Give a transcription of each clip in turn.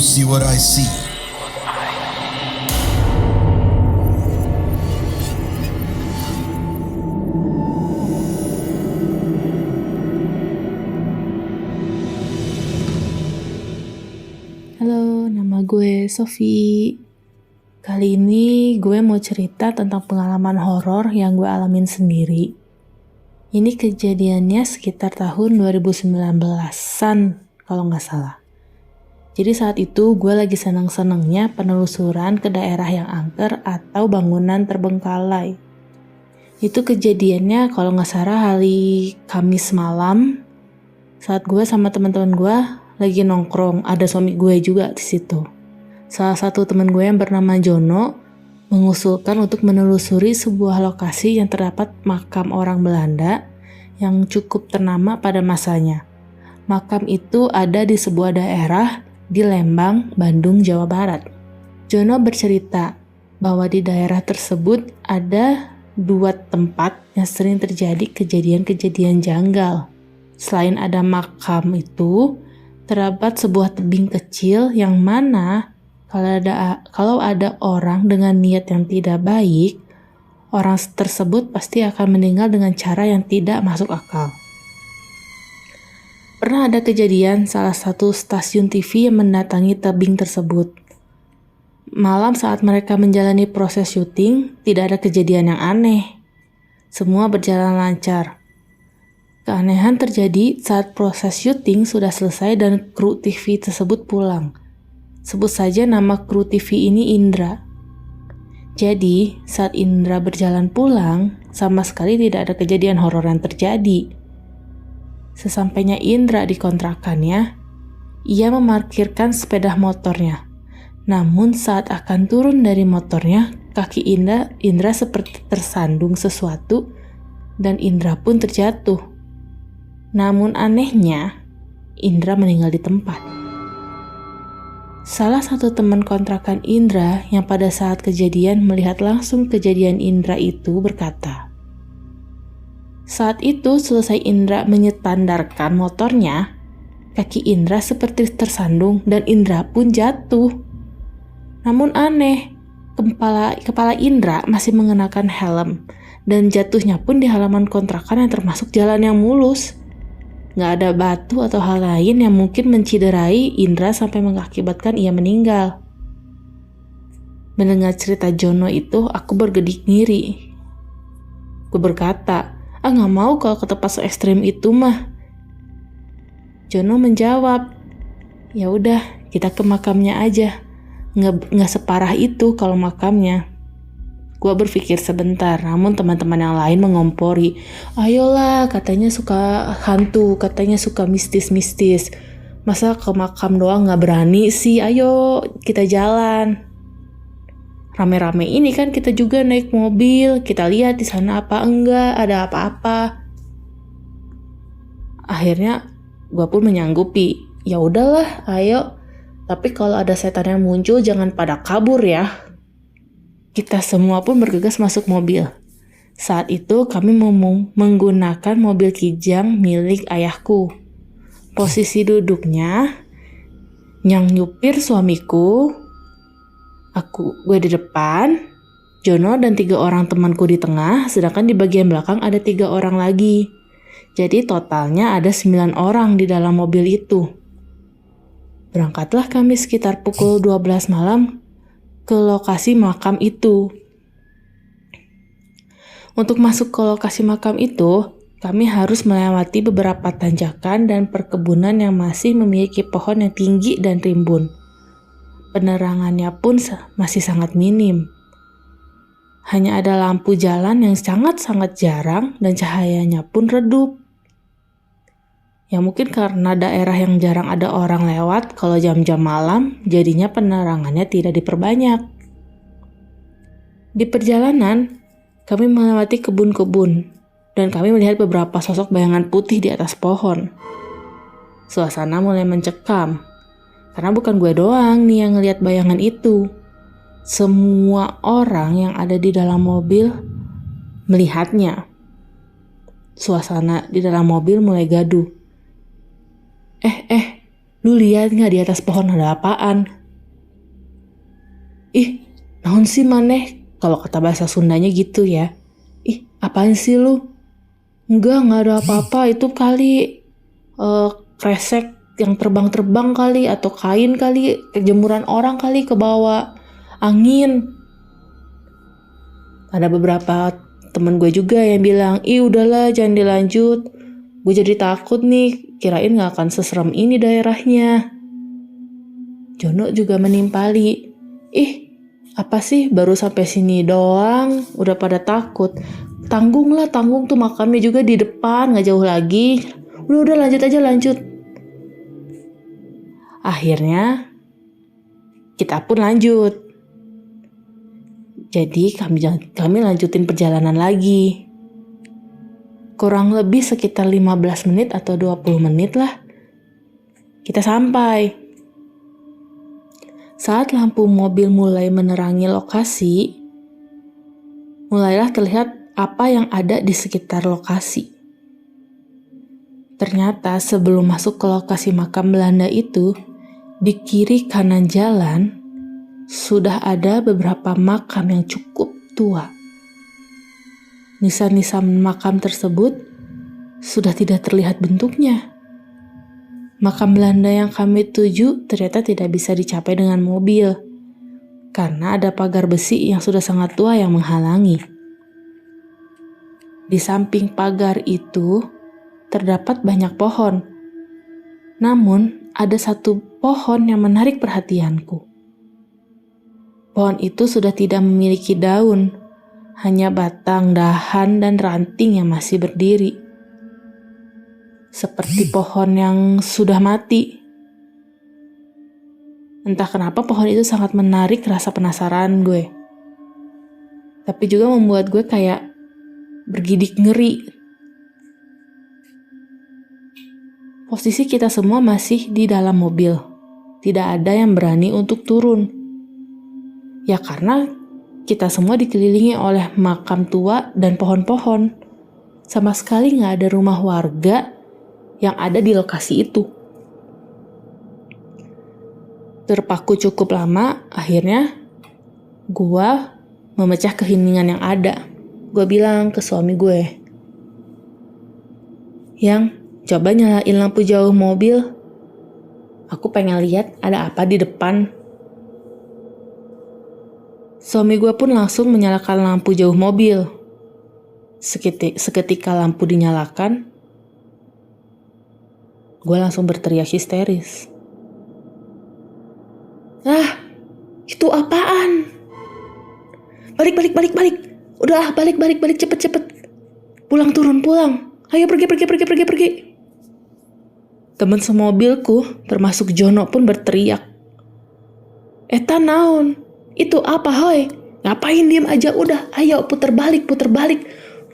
see what I see? Halo, nama gue Sofi. Kali ini gue mau cerita tentang pengalaman horor yang gue alamin sendiri. Ini kejadiannya sekitar tahun 2019-an kalau nggak salah. Jadi saat itu gue lagi senang-senangnya penelusuran ke daerah yang angker atau bangunan terbengkalai. Itu kejadiannya kalau nggak salah hari Kamis malam saat gue sama teman-teman gue lagi nongkrong. Ada suami gue juga di situ. Salah satu teman gue yang bernama Jono mengusulkan untuk menelusuri sebuah lokasi yang terdapat makam orang Belanda yang cukup ternama pada masanya. Makam itu ada di sebuah daerah di Lembang, Bandung, Jawa Barat. Jono bercerita bahwa di daerah tersebut ada 2 tempat yang sering terjadi kejadian-kejadian janggal. Selain ada makam itu, terdapat sebuah tebing kecil yang mana kalau ada orang dengan niat yang tidak baik, orang tersebut pasti akan meninggal dengan cara yang tidak masuk akal. Pernah ada kejadian salah satu stasiun TV yang mendatangi tebing tersebut. Malam saat mereka menjalani proses syuting, tidak ada kejadian yang aneh. Semua berjalan lancar. Keanehan terjadi saat proses syuting sudah selesai dan kru TV tersebut pulang. Sebut saja nama kru TV ini Indra. Jadi, saat Indra berjalan pulang, sama sekali tidak ada kejadian horor yang terjadi. Sesampainya Indra di kontrakannya, ia memarkirkan sepeda motornya. Namun saat akan turun dari motornya, kaki Indra seperti tersandung sesuatu dan Indra pun terjatuh. Namun anehnya, Indra meninggal di tempat. Salah satu teman kontrakan Indra yang pada saat kejadian melihat langsung kejadian Indra itu berkata, saat itu selesai Indra menyetandarkan motornya, kaki Indra seperti tersandung dan Indra pun jatuh. Namun aneh, kepala Indra masih mengenakan helm dan jatuhnya pun di halaman kontrakan yang termasuk jalan yang mulus. Gak ada batu atau hal lain yang mungkin menciderai Indra sampai mengakibatkan ia meninggal. Mendengar cerita Jono itu, aku bergedik ngiri. Gue berkata, gak mau kalau ke tempat se-ekstrim itu mah. Jono menjawab, ya udah kita ke makamnya aja. Nggak separah itu kalau makamnya. Gua berpikir sebentar, namun teman-teman yang lain mengompori. Ayolah, katanya suka hantu, katanya suka mistis-mistis. Masa ke makam doang nggak berani sih? Ayo kita jalan. Rame-rame ini kan kita juga naik mobil, kita lihat di sana apa enggak, ada apa-apa. Akhirnya gua pun menyanggupi. Ya udahlah, ayo. Tapi kalau ada setan yang muncul jangan pada kabur ya. Kita semua pun bergegas masuk mobil. Saat itu kami menggunakan mobil Kijang milik ayahku. Posisi duduknya, yang nyupir suamiku, gue di depan, Jono dan 3 orang temanku di tengah, sedangkan di bagian belakang ada 3 orang lagi. Jadi totalnya ada 9 orang di dalam mobil itu. Berangkatlah kami sekitar pukul 12 malam ke lokasi makam itu. Untuk masuk ke lokasi makam itu, kami harus melewati beberapa tanjakan dan perkebunan yang masih memiliki pohon yang tinggi dan rimbun. Penerangannya pun masih sangat minim. Hanya ada lampu jalan yang sangat-sangat jarang dan cahayanya pun redup. Ya mungkin karena daerah yang jarang ada orang lewat kalau jam-jam malam, jadinya penerangannya tidak diperbanyak. Di perjalanan, kami melewati kebun-kebun, dan kami melihat beberapa sosok bayangan putih di atas pohon. Suasana mulai mencekam, karena bukan gue doang nih yang ngelihat bayangan itu. Semua orang yang ada di dalam mobil melihatnya. Suasana di dalam mobil mulai gaduh. Lu lihat gak di atas pohon ada apaan? Ih, naon sih maneh? Kalau kata bahasa Sundanya gitu ya. Ih, apaan sih lu? Enggak ada apa-apa. Itu kali kresek yang terbang-terbang kali, atau kain kali, kejemuran orang kali ke bawah angin. Ada beberapa temen gue juga yang bilang, ih udahlah jangan dilanjut. Gue jadi takut nih, kirain gak akan seserem ini daerahnya. Jono juga menimpali, ih apa sih baru sampai sini doang, udah pada takut. Tanggung tuh makamnya juga di depan, gak jauh lagi. Udah lanjut. Akhirnya kita pun lanjut. Jadi kami lanjutin perjalanan lagi. Kurang lebih sekitar 15 menit atau 20 menit lah. Kita sampai. Saat lampu mobil mulai menerangi lokasi, mulailah terlihat apa yang ada di sekitar lokasi. Ternyata sebelum masuk ke lokasi makam Belanda itu, di kiri kanan jalan, sudah ada beberapa makam yang cukup tua. Nisan-nisan makam tersebut sudah tidak terlihat bentuknya. Makam Belanda yang kami tuju ternyata tidak bisa dicapai dengan mobil, karena ada pagar besi yang sudah sangat tua yang menghalangi. Di samping pagar itu terdapat banyak pohon. Namun, ada satu pohon yang menarik perhatianku. Pohon itu sudah tidak memiliki daun, hanya batang, dahan, dan ranting yang masih berdiri. Seperti pohon yang sudah mati. Entah kenapa pohon itu sangat menarik rasa penasaran gue. Tapi juga membuat gue kayak bergidik ngeri. Posisi kita semua masih di dalam mobil. Tidak ada yang berani untuk turun. Ya karena kita semua dikelilingi oleh makam tua dan pohon-pohon. Sama sekali gak ada rumah warga yang ada di lokasi itu. Terpaku cukup lama, akhirnya gue memecah keheningan yang ada. Gue bilang ke suami gue, yang coba nyalain lampu jauh mobil. Aku pengen lihat ada apa di depan. Suami gue pun langsung menyalakan lampu jauh mobil. Seketika lampu dinyalakan, gue langsung berteriak histeris. Ah, itu apaan? Balik. Udah, balik, cepet. Pulang. Ayo pergi. Teman semobilku, termasuk Jono pun berteriak. Eta naon? Itu apa, hoi? Ngapain diem aja? Udah, ayo puter balik.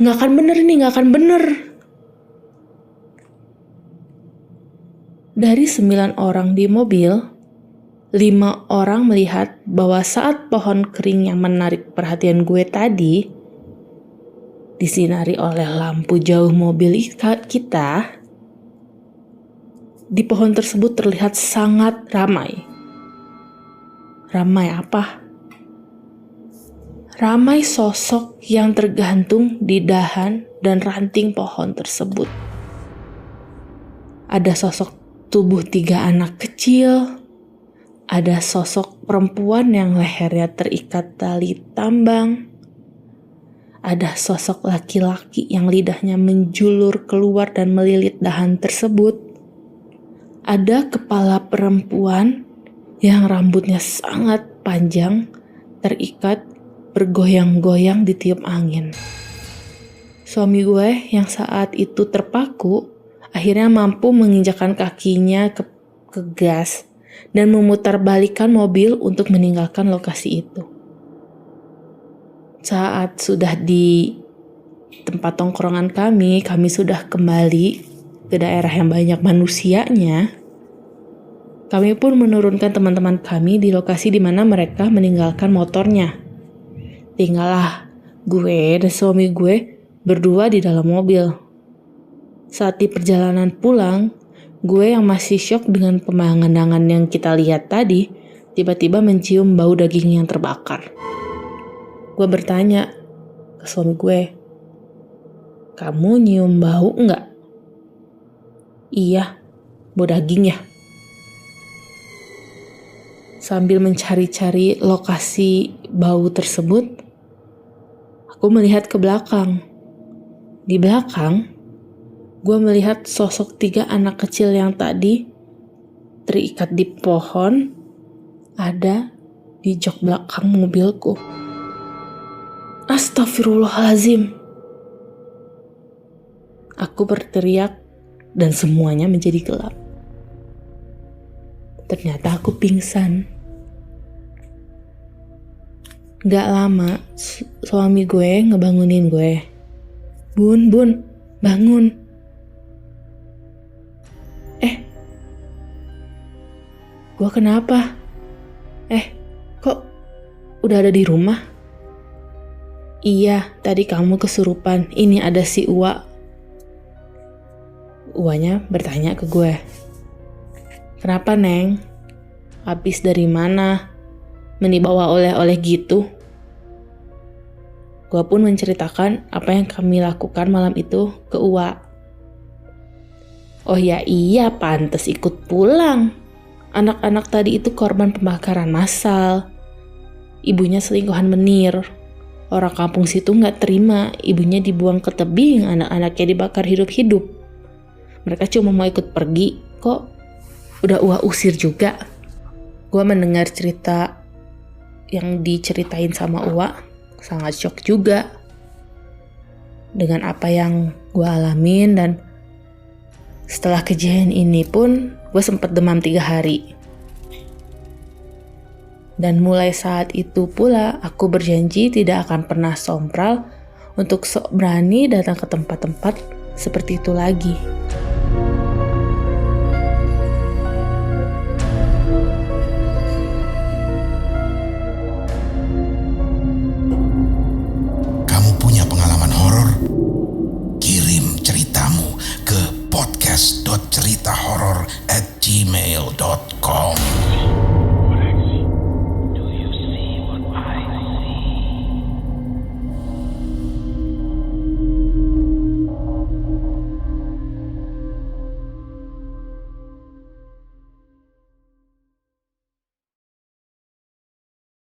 Nggak akan bener. Dari 9 orang di mobil, 5 orang melihat bahwa saat pohon kering yang menarik perhatian gue tadi disinari oleh lampu jauh mobil kita, di pohon tersebut terlihat sangat ramai. Ramai apa? Ramai sosok yang tergantung di dahan dan ranting pohon tersebut. Ada sosok tubuh 3 anak kecil, ada sosok perempuan yang lehernya terikat tali tambang, ada sosok laki-laki yang lidahnya menjulur keluar dan melilit dahan tersebut, ada kepala perempuan yang rambutnya sangat panjang, terikat, bergoyang-goyang ditiup angin. Suami gue yang saat itu terpaku akhirnya mampu menginjakkan kakinya ke gas dan memutarbalikkan mobil untuk meninggalkan lokasi itu. Saat sudah di tempat tongkrongan kami sudah kembali ke daerah yang banyak manusianya. Kami pun menurunkan teman-teman kami di lokasi di mana mereka meninggalkan motornya. Tinggallah gue dan suami gue berdua di dalam mobil. Saat di perjalanan pulang, Gue yang masih syok dengan pemandangan yang kita lihat tadi, tiba-tiba mencium bau daging yang terbakar. Gue bertanya ke suami gue, "Kamu nyium bau nggak?" "Iya, bau daging ya." Sambil mencari-cari lokasi bau tersebut, aku melihat ke belakang. Di belakang, gue melihat sosok 3 anak kecil yang tadi terikat di pohon ada di jok belakang mobilku. Astagfirullahalazim. Aku berteriak dan semuanya menjadi gelap. Ternyata aku pingsan. Gak lama, suami gue ngebangunin gue. Bun, bangun. Gue kenapa? Kok udah ada di rumah? Iya, tadi kamu kesurupan. Ini ada si Uwa. Uwanya bertanya ke gue. Kenapa, Neng? Habis dari mana? Menibawa oleh-oleh gitu? Gue pun menceritakan apa yang kami lakukan malam itu ke Uwa. Oh ya iya, pantes ikut pulang. Anak-anak tadi itu korban pembakaran massal. Ibunya selingkuhan menir. Orang kampung situ gak terima ibunya dibuang ke tebing, anak-anaknya dibakar hidup-hidup. Mereka cuma mau ikut pergi, kok udah Uwa usir juga. Gue mendengar cerita yang diceritain sama Uwa, sangat shock juga dengan apa yang gue alamin. Dan setelah kejadian ini pun gue sempat demam 3 hari. Dan mulai saat itu pula aku berjanji tidak akan pernah sompral untuk sok berani datang ke tempat-tempat seperti itu lagi.